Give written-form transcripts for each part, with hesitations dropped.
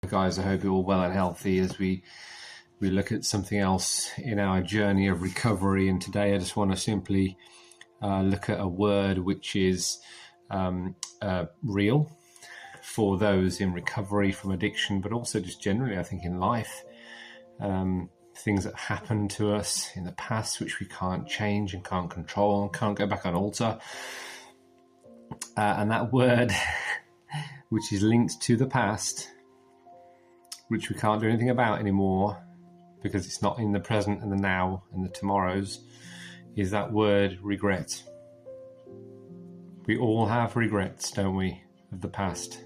Guys, I hope you're all well and healthy as we look at something else in our journey of recovery. And today I just want to simply look at a word which is real for those in recovery from addiction, but also just generally, I think, in life. Things that happened to us in the past which we can't change and can't control and can't go back and alter. And that word which is linked to the past, which we can't do anything about anymore because it's not in the present and the now and the tomorrows, is that word regret. We all have regrets, don't we, of the past.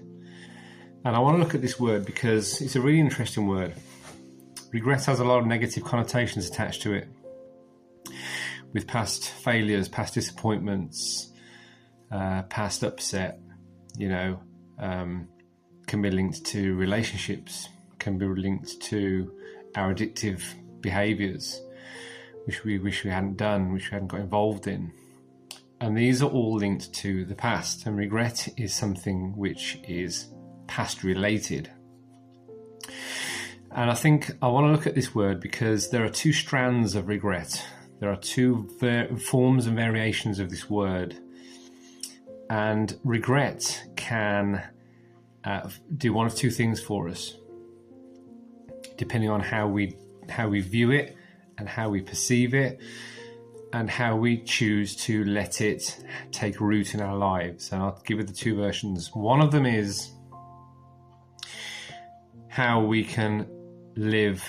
And I want to look at this word because it's a really interesting word. Regret has a lot of negative connotations attached to it, with past failures, past disappointments, past upset, can be linked to relationships, can be linked to our addictive behaviours, which we wish we hadn't done, which we hadn't got involved in. And these are all linked to the past. And regret is something which is past related. And I think I want to look at this word because there are two strands of regret. There are two forms and variations of this word. And regret can do one of two things for us, depending on how we view it and how we perceive it and how we choose to let it take root in our lives. And I'll give it the two versions. One of them is how we can live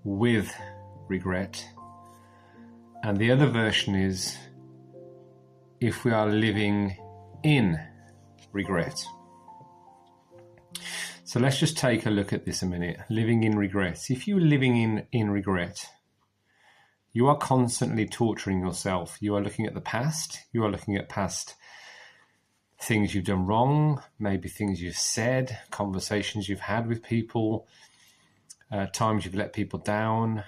with regret. And the other version is if we are living in regret. So let's just take a look at this a minute. Living in regret. If you're living in regret, you are constantly torturing yourself. You are looking at the past. You are looking at past things you've done wrong, maybe things you've said, conversations you've had with people, times you've let people down.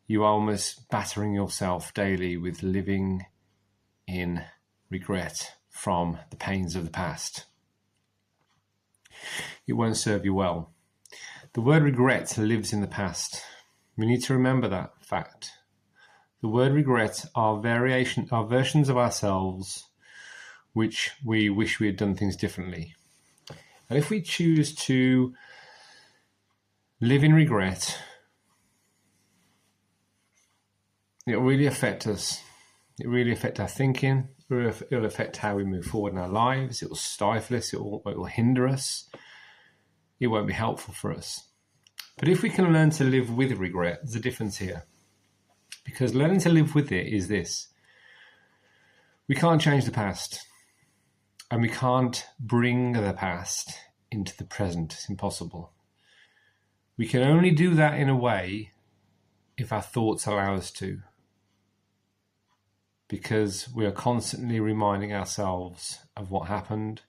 You are almost battering yourself daily with living in regret from the pains of the past. It won't serve you well. The word regret lives in the past. We need to remember that fact. The word regret are versions of ourselves which we wish we had done things differently. And if we choose to live in regret, it will really affect us. It will really affect our thinking. It will affect how we move forward in our lives. It will stifle us. It will hinder us. It won't be helpful for us. But if we can learn to live with regret, there's a difference here. Because learning to live with it is this. We can't change the past. And we can't bring the past into the present. It's impossible. We can only do that in a way if our thoughts allow us to. Because we are constantly reminding ourselves of what happened,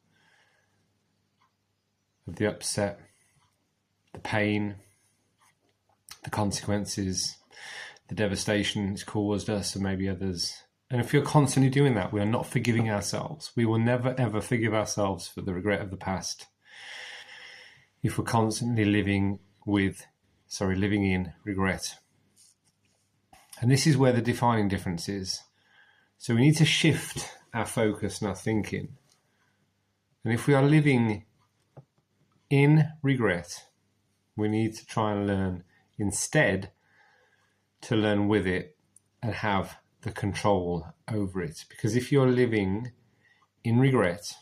of the upset, the pain, the consequences, the devastation it's caused us and maybe others. And if you're constantly doing that, we are not forgiving ourselves. We will never, ever forgive ourselves for the regret of the past if we're constantly living in regret. And this is where the defining difference is. So we need to shift our focus and our thinking. And if we are living in regret, we need to try and learn instead to learn with it and have the control over it. Because if you're living in regret,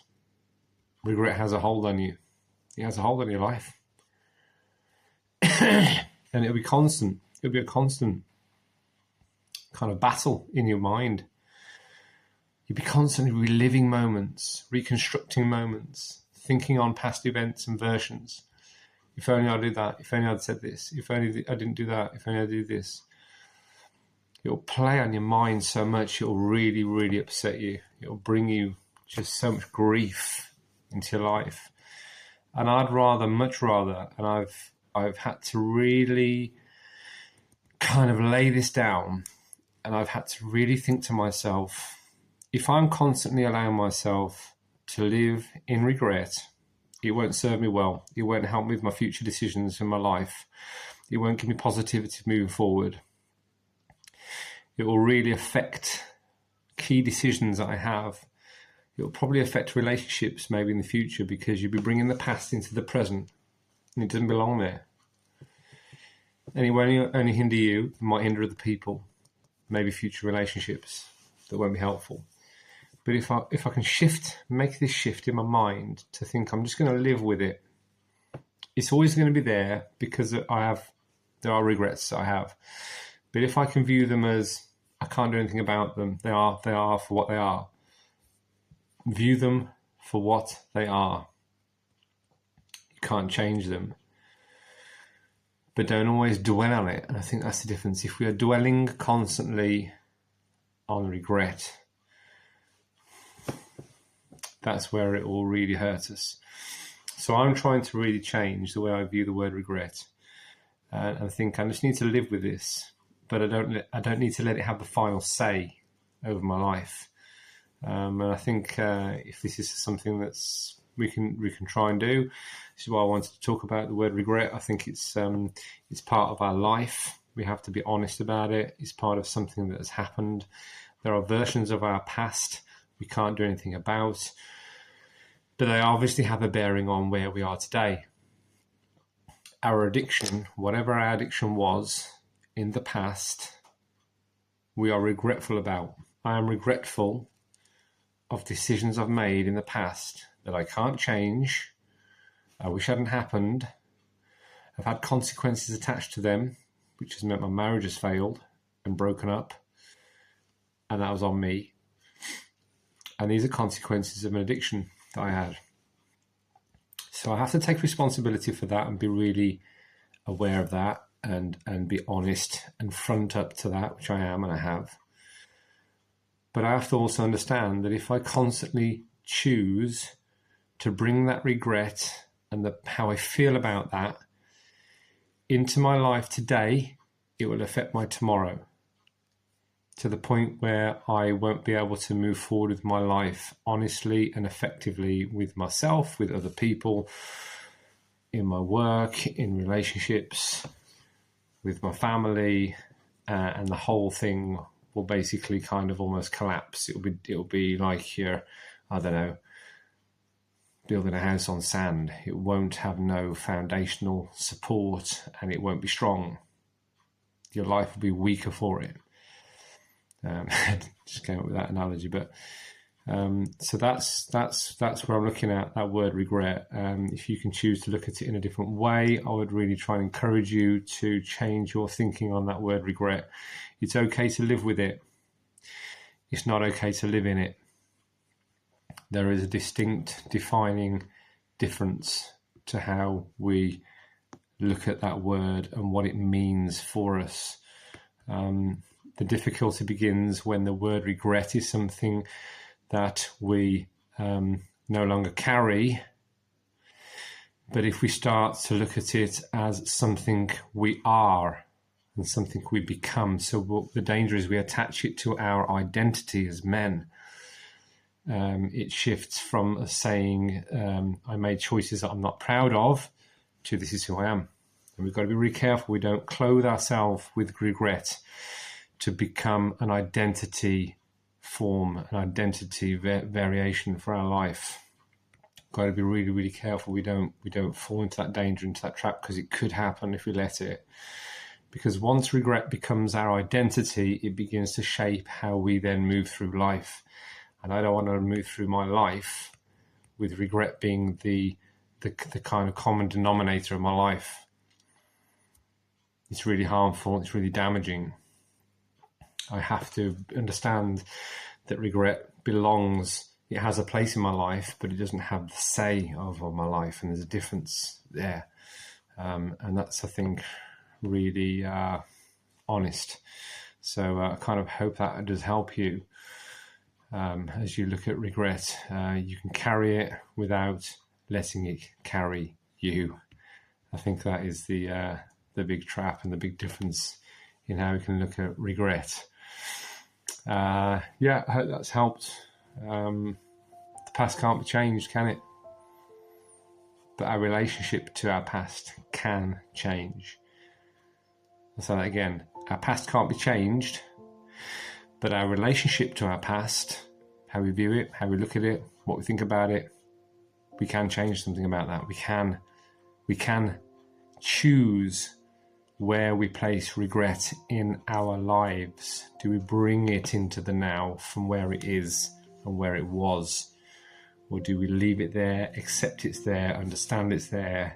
regret has a hold on you. It has a hold on your life. And it'll be constant. It'll be a constant kind of battle in your mind. You'll be constantly reliving moments, reconstructing moments, thinking on past events and versions. If only I did that. If only I'd said this. If only I didn't do that. If only I did this. It'll play on your mind so much. It'll really, really upset you. It'll bring you just so much grief into your life. And much rather, and I've had to really kind of lay this down, and I've had to really think to myself, if I'm constantly allowing myself to live in regret It won't serve me well. It won't help me with my future decisions in my life. It won't give me positivity moving forward. It will really affect key decisions that I have. It will probably affect relationships maybe in the future, because you'll be bringing the past into the present and it doesn't belong there. And it won't only hinder you, it might hinder other people, maybe future relationships that won't be helpful. But if I can make this shift in my mind to think I'm just going to live with it, it's always going to be there, because there are regrets that I have. But if I can view them as I can't do anything about them, they are for what they are. View them for what they are. You can't change them. But don't always dwell on it. And I think that's the difference. If we are dwelling constantly on regret, that's where it will really hurt us. So I'm trying to really change the way I view the word regret. And I think I just need to live with this, but I don't need to let it have the final say over my life. And I think if this is something that's we can try and do, this is why I wanted to talk about the word regret. I think it's part of our life. We have to be honest about it. It's part of something that has happened. There are versions of our past we can't do anything about, but they obviously have a bearing on where we are today. Our addiction, whatever our addiction was in the past, we are regretful about. I am regretful of decisions I've made in the past that I can't change. I wish hadn't happened. I've had consequences attached to them, which has meant my marriage has failed and broken up, and that was on me. And these are consequences of an addiction that I had. So I have to take responsibility for that and be really aware of that and be honest and front up to that, which I am and I have. But I have to also understand that if I constantly choose to bring that regret and how I feel about that into my life today, it will affect my tomorrow, to the point where I won't be able to move forward with my life honestly and effectively with myself, with other people, in my work, in relationships, with my family, and the whole thing will basically kind of almost collapse. It'll be like you're, I don't know, building a house on sand. It won't have no foundational support and it won't be strong. Your life will be weaker for it. Just came up with that analogy, but so that's where I'm looking at that word regret. If you can choose to look at it in a different way, I would really try and encourage you to change your thinking on that word regret. It's okay to live with it. It's not okay to live in it. There is a distinct defining difference to how we look at that word and what it means for us. The difficulty begins when the word regret is something that we no longer carry. But if we start to look at it as something we are and something we become, so the danger is we attach it to our identity as men. It shifts from saying, I made choices that I'm not proud of, to this is who I am. And we've got to be really careful we don't clothe ourselves with regret to become an identity form, an identity variation for our life. Got to be really, really careful we don't fall into that danger, into that trap, because it could happen if we let it. Because once regret becomes our identity, it begins to shape how we then move through life. And I don't want to move through my life with regret being the kind of common denominator of my life. It's really harmful. It's really damaging. I have to understand that regret belongs, it has a place in my life, but it doesn't have the say over my life, and there's a difference there. And that's, I think, really honest. So I kind of hope that does help you as you look at regret. You can carry it without letting it carry you. I think that is the big trap and the big difference in how we can look at regret. I hope that's helped. The past can't be changed, can it? but our relationship to our past can change. I'll say that again. Our past can't be changed, but our relationship to our past, how we view it, how we look at it, what we think about it, we can change something about that. We can choose where we place regret in our lives. Do we bring it into the now from where it is and where it was? Or do we leave it there, accept it's there, understand it's there?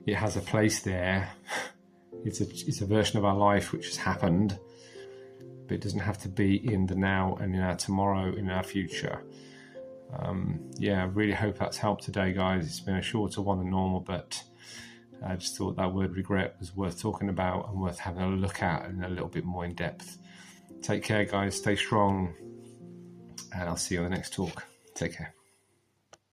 It has a place there. It's a version of our life which has happened, but it doesn't have to be in the now and in our tomorrow, in our future. I really hope that's helped today, guys. It's been a shorter one than normal, but I just thought that word regret was worth talking about and worth having a look at in a little bit more in depth. Take care, guys. Stay strong, and I'll see you on the next talk. Take care.